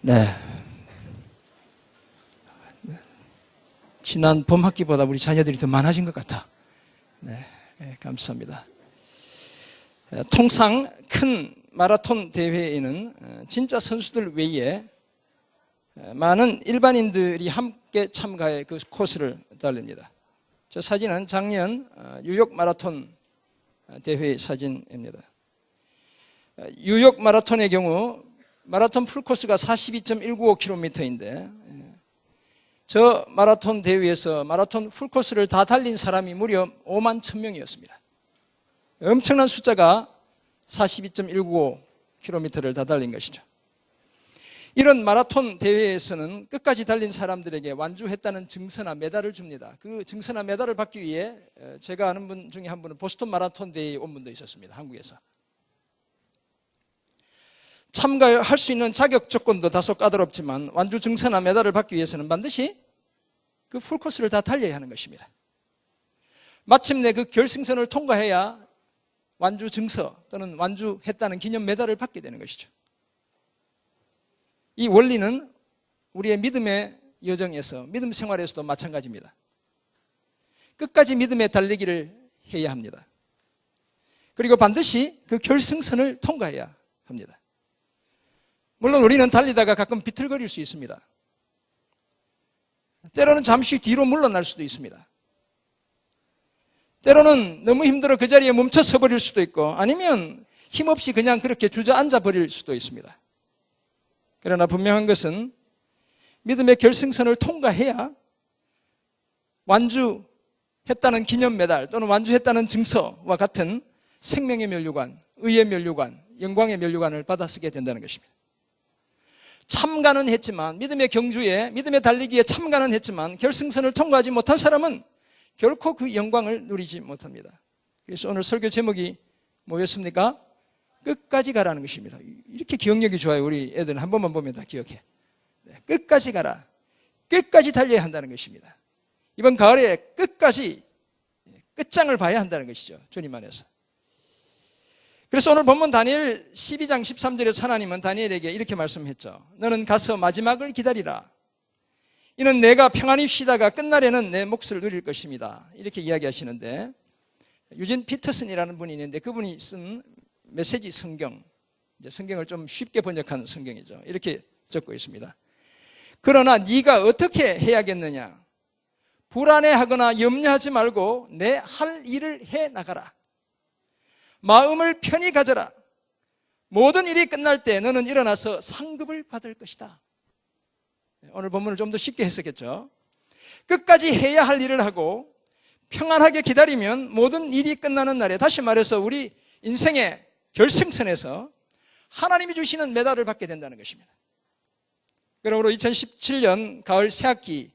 네. 지난 봄 학기보다 우리 자녀들이 더 많아진 것 같다. 네, 감사합니다. 통상 큰 마라톤 대회에는 진짜 선수들 외에 많은 일반인들이 함께 참가해 그 코스를 달립니다. 저 사진은 작년 뉴욕 마라톤 대회 사진입니다. 뉴욕 마라톤의 경우 마라톤 풀코스가 42.195km인데 저 마라톤 대회에서 마라톤 풀코스를 다 달린 사람이 무려 5만 1000명이었습니다. 엄청난 숫자가 42.195km를 다 달린 것이죠. 이런 마라톤 대회에서는 끝까지 달린 사람들에게 완주했다는 증서나 메달을 줍니다. 그 증서나 메달을 받기 위해 제가 아는 분 중에 한 분은 보스턴 마라톤 대회에 온 분도 있었습니다. 한국에서. 참가할 수 있는 자격 조건도 다소 까다롭지만 완주 증서나 메달을 받기 위해서는 반드시 그 풀코스를 다 달려야 하는 것입니다. 마침내 그 결승선을 통과해야 완주 증서 또는 완주했다는 기념 메달을 받게 되는 것이죠. 이 원리는 우리의 믿음의 여정에서, 믿음 생활에서도 마찬가지입니다. 끝까지 믿음의 달리기를 해야 합니다. 그리고 반드시 그 결승선을 통과해야 합니다. 물론 우리는 달리다가 가끔 비틀거릴 수 있습니다. 때로는 잠시 뒤로 물러날 수도 있습니다. 때로는 너무 힘들어 그 자리에 멈춰서 버릴 수도 있고 아니면 힘없이 그냥 그렇게 주저앉아 버릴 수도 있습니다. 그러나 분명한 것은 믿음의 결승선을 통과해야 완주했다는 기념 메달 또는 완주했다는 증서와 같은 생명의 면류관, 의의 면류관, 영광의 면류관을 받아쓰게 된다는 것입니다. 참가는 했지만 믿음의 경주에 믿음의 달리기에 참가는 했지만 결승선을 통과하지 못한 사람은 결코 그 영광을 누리지 못합니다. 그래서 오늘 설교 제목이 뭐였습니까? 끝까지 가라는 것입니다. 이렇게 기억력이 좋아요. 우리 애들은 한 번만 보면 다 기억해. 끝까지 가라. 끝까지 달려야 한다는 것입니다. 이번 가을에 끝까지 끝장을 봐야 한다는 것이죠. 주님 안에서. 그래서 오늘 본문 다니엘 12장 13절에서 하나님은 다니엘에게 이렇게 말씀했죠. 너는 가서 마지막을 기다리라. 이는 내가 평안히 쉬다가 끝날에는 내 몫을 누릴 것입니다. 이렇게 이야기하시는데 유진 피터슨이라는 분이 있는데 그분이 쓴 메시지 성경, 이제 성경을 좀 쉽게 번역한 성경이죠. 이렇게 적고 있습니다. 그러나 네가 어떻게 해야겠느냐? 불안해하거나 염려하지 말고 내 할 일을 해 나가라. 마음을 편히 가져라. 모든 일이 끝날 때 너는 일어나서 상급을 받을 것이다. 오늘 본문을 좀 더 쉽게 해석했죠. 끝까지 해야 할 일을 하고 평안하게 기다리면 모든 일이 끝나는 날에, 다시 말해서 우리 인생의 결승선에서 하나님이 주시는 메달을 받게 된다는 것입니다. 그러므로 2017년 가을 새학기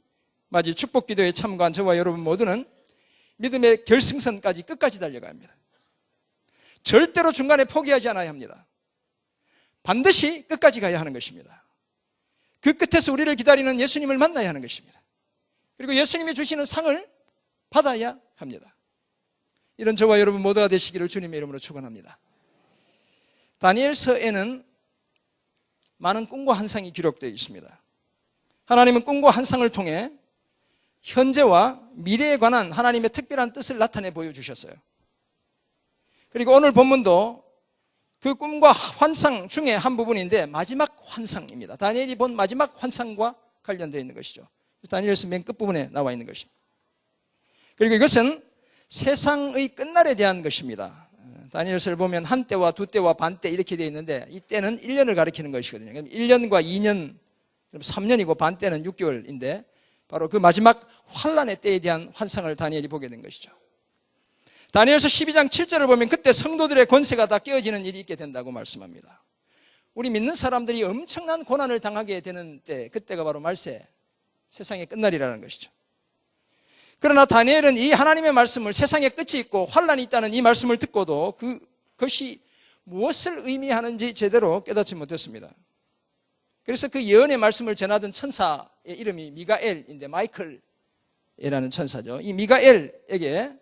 맞이 축복기도에 참가한 저와 여러분 모두는 믿음의 결승선까지 끝까지 달려가야 합니다. 절대로 중간에 포기하지 않아야 합니다. 반드시 끝까지 가야 하는 것입니다. 그 끝에서 우리를 기다리는 예수님을 만나야 하는 것입니다. 그리고 예수님이 주시는 상을 받아야 합니다. 이런 저와 여러분 모두가 되시기를 주님의 이름으로 축원합니다. 다니엘서에는 많은 꿈과 환상이 기록되어 있습니다. 하나님은 꿈과 환상을 통해 현재와 미래에 관한 하나님의 특별한 뜻을 나타내 보여주셨어요. 그리고 오늘 본문도 그 꿈과 환상 중에 한 부분인데 마지막 환상입니다. 다니엘이 본 마지막 환상과 관련되어 있는 것이죠. 다니엘서 맨 끝부분에 나와 있는 것입니다. 그리고 이것은 세상의 끝날에 대한 것입니다. 다니엘서를 보면 한 때와 두 때와 반 때 이렇게 되어 있는데 이 때는 1년을 가리키는 것이거든요. 1년과 2년, 3년이고 반 때는 6개월인데 바로 그 마지막 환란의 때에 대한 환상을 다니엘이 보게 된 것이죠. 다니엘서 12장 7절을 보면 그때 성도들의 권세가 다 깨어지는 일이 있게 된다고 말씀합니다. 우리 믿는 사람들이 엄청난 고난을 당하게 되는 때, 그때가 바로 말세, 세상의 끝날이라는 것이죠. 그러나 다니엘은 이 하나님의 말씀을, 세상에 끝이 있고 환란이 있다는 이 말씀을 듣고도 그것이 무엇을 의미하는지 제대로 깨닫지 못했습니다. 그래서 그 예언의 말씀을 전하던 천사의 이름이 미가엘인데, 마이클이라는 천사죠. 이 미가엘에게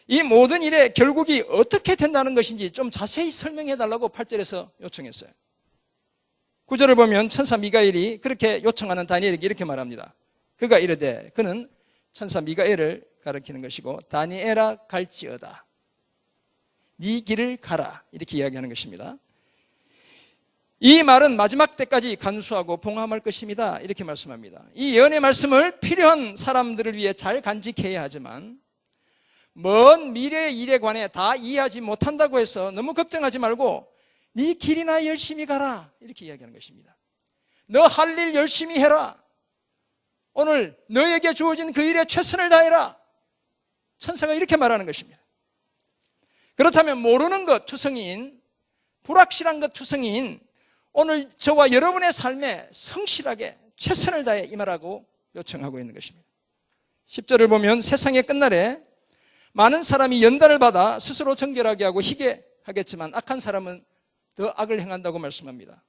이 모든 일의 결국이 어떻게 된다는 것인지 좀 자세히 설명해 달라고 8절에서 요청했어요. 9절을 보면 천사 미가엘이 그렇게 요청하는 다니엘에게 이렇게 말합니다. 그가 이르되, 그는 천사 미가엘을 가리키는 것이고, 다니엘아 갈지어다, 네 길을 가라, 이렇게 이야기하는 것입니다. 이 말은 마지막 때까지 간수하고 봉함할 것입니다, 이렇게 말씀합니다. 이 예언의 말씀을 필요한 사람들을 위해 잘 간직해야 하지만 먼 미래의 일에 관해 다 이해하지 못한다고 해서 너무 걱정하지 말고 네 길이나 열심히 가라, 이렇게 이야기하는 것입니다. 너 할 일 열심히 해라. 오늘 너에게 주어진 그 일에 최선을 다해라. 천사가 이렇게 말하는 것입니다. 그렇다면 모르는 것 투성이인, 불확실한 것 투성이인 오늘 저와 여러분의 삶에 성실하게 최선을 다해 임하라고 요청하고 있는 것입니다. 10절을 보면 세상의 끝날에 많은 사람이 연단을 받아 스스로 정결하게 하고 희게 하겠지만 악한 사람은 더 악을 행한다고 말씀합니다.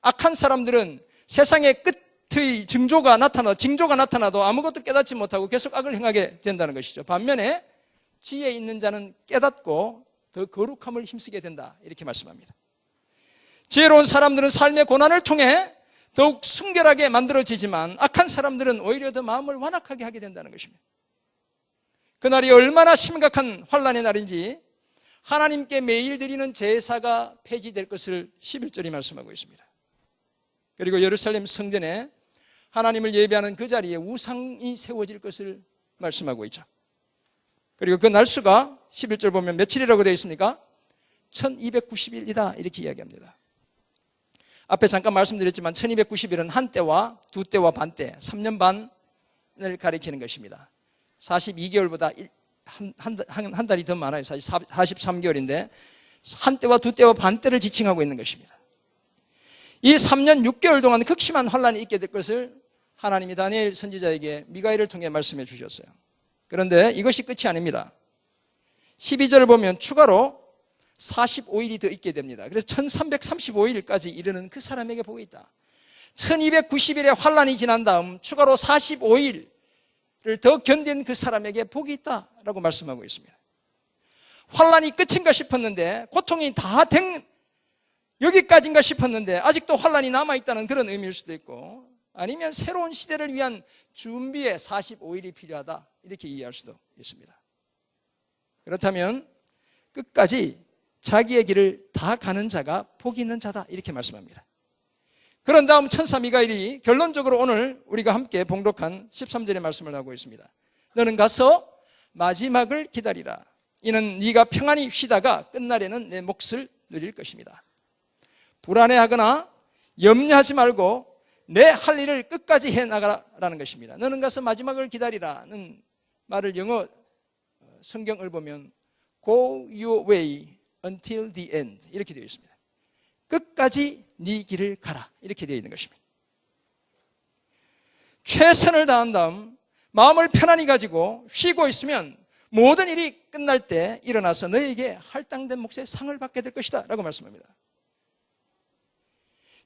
악한 사람들은 세상의 끝의 징조가 나타나도 아무것도 깨닫지 못하고 계속 악을 행하게 된다는 것이죠. 반면에 지혜 있는 자는 깨닫고 더 거룩함을 힘쓰게 된다, 이렇게 말씀합니다. 지혜로운 사람들은 삶의 고난을 통해 더욱 순결하게 만들어지지만 악한 사람들은 오히려 더 마음을 완악하게 하게 된다는 것입니다. 그날이 얼마나 심각한 환난의 날인지 하나님께 매일 드리는 제사가 폐지될 것을 11절이 말씀하고 있습니다. 그리고 예루살렘 성전에 하나님을 예배하는 그 자리에 우상이 세워질 것을 말씀하고 있죠. 그리고 그 날수가 11절 보면 며칠이라고 되어 있습니까? 1290일이다, 이렇게 이야기합니다. 앞에 잠깐 말씀드렸지만 1290일은 한때와 두때와 반때, 3년 반을 가리키는 것입니다. 42개월보다 한 달이 더 많아요. 사실 43개월인데 한때와 두때와 반때를 지칭하고 있는 것입니다. 이 3년 6개월 동안 극심한 환란이 있게 될 것을 하나님이 다니엘 선지자에게 미가엘을 통해 말씀해 주셨어요. 그런데 이것이 끝이 아닙니다. 12절을 보면 추가로 45일이 더 있게 됩니다. 그래서 1335일까지 이르는 그 사람에게 복이 있다. 1290일의 환란이 지난 다음 추가로 45일을 더 견딘 그 사람에게 복이 있다라고 말씀하고 있습니다. 환란이 끝인가 싶었는데, 고통이 다 된 여기까지인가 싶었는데 아직도 환란이 남아있다는 그런 의미일 수도 있고, 아니면 새로운 시대를 위한 준비에 45일이 필요하다, 이렇게 이해할 수도 있습니다. 그렇다면 끝까지 자기의 길을 다 가는 자가 복이 있는 자다, 이렇게 말씀합니다. 그런 다음 천사 미가엘이 결론적으로 오늘 우리가 함께 봉독한 13절의 말씀을 하고 있습니다. 너는 가서 마지막을 기다리라. 이는 네가 평안히 쉬다가 끝날에는 내 몫을 누릴 것입니다. 불안해하거나 염려하지 말고 내 할 일을 끝까지 해나가라는 것입니다. 너는 가서 마지막을 기다리라는 말을 영어 성경을 보면 Go your way until the end, 이렇게 되어 있습니다. 끝까지 네 길을 가라, 이렇게 되어 있는 것입니다. 최선을 다한 다음 마음을 편안히 가지고 쉬고 있으면 모든 일이 끝날 때 일어나서 너에게 할당된 몫의 상을 받게 될 것이다 라고 말씀합니다.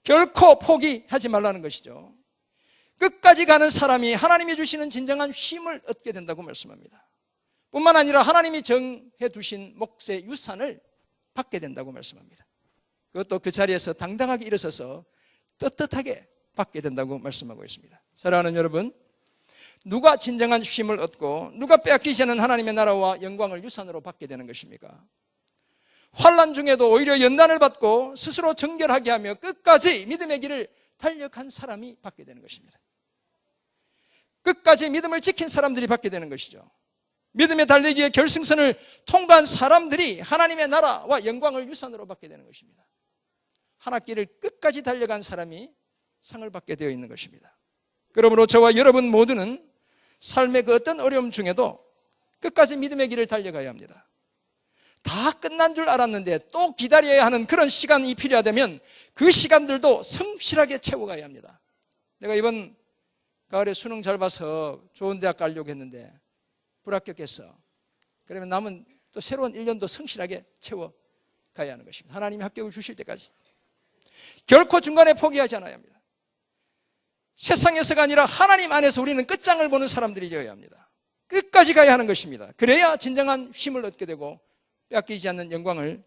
결코 포기하지 말라는 것이죠. 끝까지 가는 사람이 하나님이 주시는 진정한 쉼을 얻게 된다고 말씀합니다. 뿐만 아니라 하나님이 정해 두신 몫의 유산을 받게 된다고 말씀합니다. 그것도 그 자리에서 당당하게 일어서서 떳떳하게 받게 된다고 말씀하고 있습니다. 사랑하는 여러분, 누가 진정한 쉼을 얻고 누가 빼앗기지 않은 하나님의 나라와 영광을 유산으로 받게 되는 것입니까? 환난 중에도 오히려 연단을 받고 스스로 정결하게 하며 끝까지 믿음의 길을 달려간 사람이 받게 되는 것입니다. 끝까지 믿음을 지킨 사람들이 받게 되는 것이죠. 믿음의 달리기의 결승선을 통과한 사람들이 하나님의 나라와 영광을 유산으로 받게 되는 것입니다. 한 학기를 끝까지 달려간 사람이 상을 받게 되어 있는 것입니다. 그러므로 저와 여러분 모두는 삶의 그 어떤 어려움 중에도 끝까지 믿음의 길을 달려가야 합니다. 다 끝난 줄 알았는데 또 기다려야 하는 그런 시간이 필요하다면 그 시간들도 성실하게 채워가야 합니다. 내가 이번 가을에 수능 잘 봐서 좋은 대학 가려고 했는데 불합격했어. 그러면 남은 또 새로운 1년도 성실하게 채워가야 하는 것입니다. 하나님이 합격을 주실 때까지. 결코 중간에 포기하지 않아야 합니다. 세상에서가 아니라 하나님 안에서 우리는 끝장을 보는 사람들이 되어야 합니다. 끝까지 가야 하는 것입니다. 그래야 진정한 쉼을 얻게 되고 빼앗기지 않는 영광을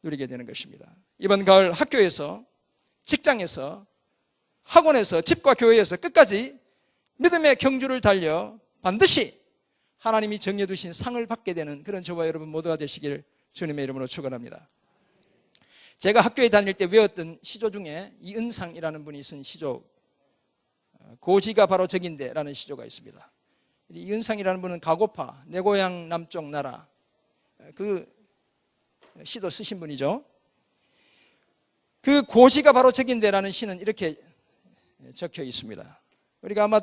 누리게 되는 것입니다. 이번 가을 학교에서 직장에서, 학원에서, 집과 교회에서 끝까지 믿음의 경주를 달려 반드시 하나님이 정해두신 상을 받게 되는 그런 저와 여러분 모두가 되시길 주님의 이름으로 축원합니다. 제가 학교에 다닐 때 외웠던 시조 중에 이은상이라는 분이 쓴 시조, 고지가 바로 적인데 라는 시조가 있습니다. 이은상이라는 분은 가고파, 내 고향 남쪽 나라, 그 시도 쓰신 분이죠. 그 고지가 바로 적인데 라는 시는 이렇게 적혀 있습니다. 우리가 아마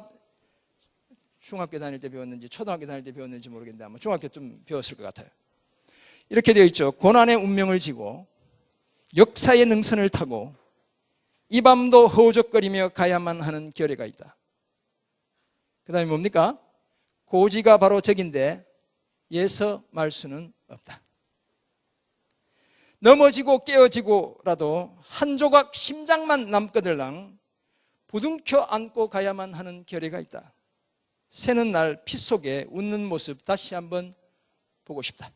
중학교 다닐 때 배웠는지 초등학교 다닐 때 배웠는지 모르겠는데 아마 중학교 좀 배웠을 것 같아요. 이렇게 되어 있죠. 고난의 운명을 지고 역사의 능선을 타고 이 밤도 허우적거리며 가야만 하는 결의가 있다. 그 다음에 뭡니까? 고지가 바로 적인데 예서 말 수는 없다. 넘어지고 깨어지고라도 한 조각 심장만 남거들랑 부둥켜 안고 가야만 하는 결의가 있다. 새는 날 피 속에 웃는 모습 다시 한번 보고 싶다.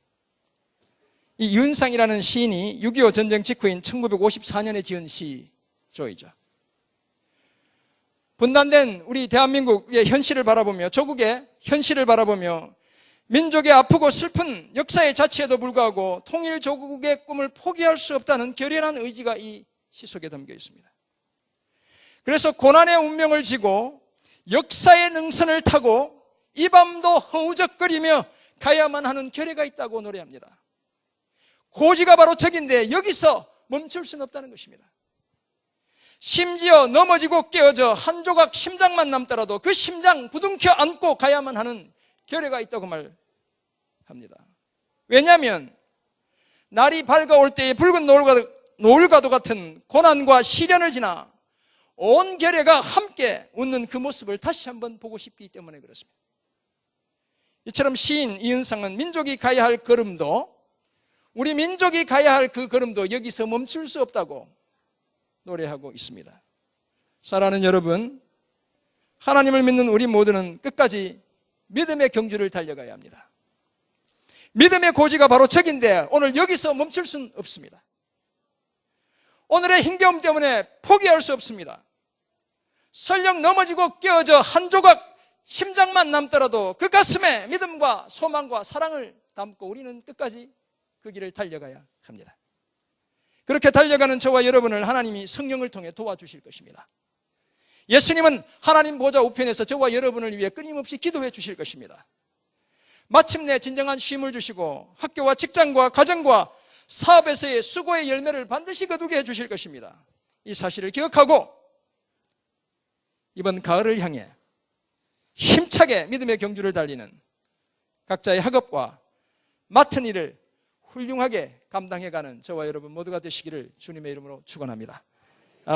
이 이은상이라는 시인이 6.25 전쟁 직후인 1954년에 지은 시조이죠. 분단된 우리 대한민국의 현실을 바라보며, 조국의 현실을 바라보며 민족의 아프고 슬픈 역사의 자치에도 불구하고 통일 조국의 꿈을 포기할 수 없다는 결연한 의지가 이 시 속에 담겨 있습니다. 그래서 고난의 운명을 지고 역사의 능선을 타고 이 밤도 허우적거리며 가야만 하는 결의가 있다고 노래합니다. 고지가 바로 적인데 여기서 멈출 수는 없다는 것입니다. 심지어 넘어지고 깨어져 한 조각 심장만 남더라도 그 심장 부둥켜 안고 가야만 하는 결의가 있다고 말합니다. 왜냐하면 날이 밝아올 때의 붉은 노을과도 같은 고난과 시련을 지나 온 결의가 함께 웃는 그 모습을 다시 한번 보고 싶기 때문에 그렇습니다. 이처럼 시인 이은상은 민족이 가야 할 걸음도, 우리 민족이 가야 할 그 걸음도 여기서 멈출 수 없다고 노래하고 있습니다. 사랑하는 여러분, 하나님을 믿는 우리 모두는 끝까지 믿음의 경주를 달려가야 합니다. 믿음의 고지가 바로 적인데 오늘 여기서 멈출 수는 없습니다. 오늘의 힘겨움 때문에 포기할 수 없습니다. 설령 넘어지고 깨어져 한 조각 심장만 남더라도 그 가슴에 믿음과 소망과 사랑을 담고 우리는 끝까지 그 길을 달려가야 합니다. 그렇게 달려가는 저와 여러분을 하나님이 성령을 통해 도와주실 것입니다. 예수님은 하나님 보좌 우편에서 저와 여러분을 위해 끊임없이 기도해 주실 것입니다. 마침내 진정한 쉼을 주시고 학교와 직장과 가정과 사업에서의 수고의 열매를 반드시 거두게 해 주실 것입니다. 이 사실을 기억하고 이번 가을을 향해 힘차게 믿음의 경주를 달리는 각자의 학업과 맡은 일을 훌륭하게 감당해가는 저와 여러분 모두가 되시기를 주님의 이름으로 축원합니다.